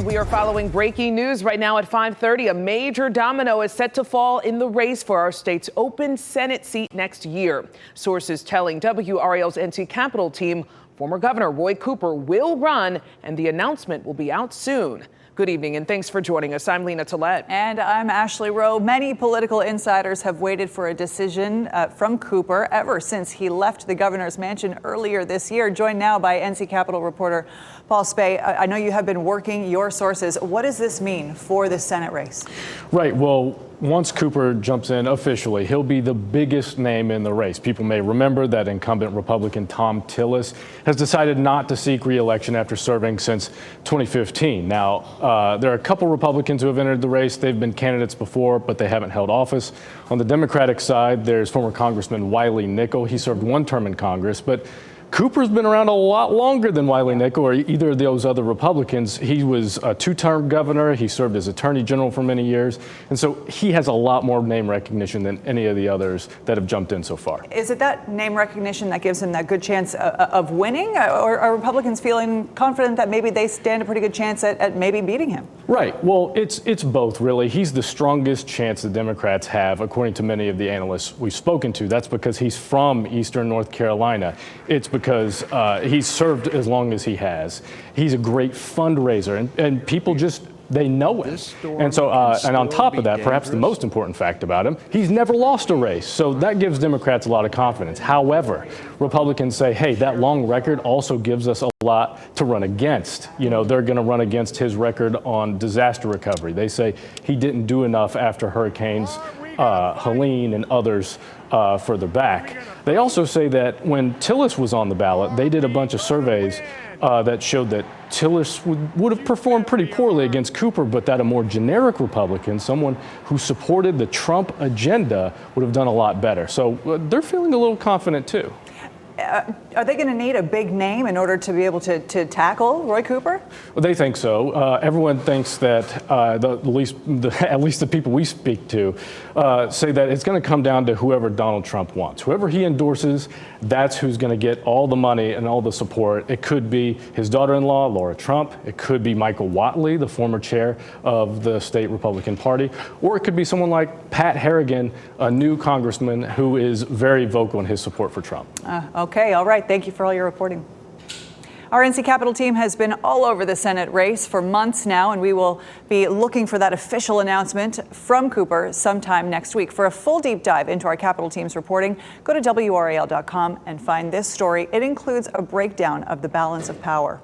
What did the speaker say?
We are following breaking news right now at 5:30. A major domino is set to fall in the race for our state's open Senate seat next year. Sources telling WRAL's NC Capitol team former Governor Roy Cooper will run and the announcement will be out soon. Good evening and thanks for joining us. I'm Lena Tillett. And I'm Ashley Rowe. Many political insiders have waited for a decision from Cooper ever since he left the governor's mansion earlier this year. Joined now by NC Capitol reporter Paul Spey. I know you have been working your sources. What does this mean for the Senate race? Right. Well, once Cooper jumps in officially, he'll be the biggest name in the race. People may remember that incumbent Republican Thom Tillis has decided not to seek re-election after serving since 2015. Now, there are a couple Republicans who have entered the race. They've been candidates before, but they haven't held office. On the Democratic side, there's former Congressman Wiley Nickel. He served one term in Congress, but Cooper's been around a lot longer than Wiley Nickel or either of those other Republicans. He was a two-term governor. He served as Attorney General for many years. And so he has a lot more name recognition than any of the others that have jumped in so far. Is it that name recognition that gives him that good chance of winning? Or are Republicans feeling confident that maybe they stand a pretty good chance at maybe beating him? Right. Well, it's both, really. He's the strongest chance the Democrats have, according to many of the analysts we've spoken to. That's because he's from Eastern North Carolina. It's because he's served as long as he has. He's a great fundraiser, and people just, they know him. And so, and on top of that, perhaps the most important fact about him, he's never lost a race. So that gives Democrats a lot of confidence. However, Republicans say, hey, that long record also gives us a lot to run against. You know, they're going to run against his record on disaster recovery. They say he didn't do enough after hurricanes Helene and others further back. They also say that when Tillis was on the ballot, they did a bunch of surveys that showed that Tillis would have performed pretty poorly against Cooper, but that a more generic Republican, someone who supported the Trump agenda, would have done a lot better. So they're feeling a little confident too. Are they going to need a big name in order to be able to tackle Roy Cooper? Well, they think so. Everyone thinks that at least the people we speak to say that it's going to come down to whoever Donald Trump wants. Whoever he endorses, that's who's going to get all the money and all the support. It could be his daughter-in-law, Laura Trump. It could be Michael Whatley, the former chair of the state Republican Party. Or it could be someone like Pat Harrigan, a new congressman who is very vocal in his support for Trump. Okay, all right. Thank you for all your reporting. Our NC Capitol team has been all over the Senate race for months now, and we will be looking for that official announcement from Cooper sometime next week. For a full deep dive into our Capitol team's reporting, go to WRAL.com and find this story. It includes a breakdown of the balance of power.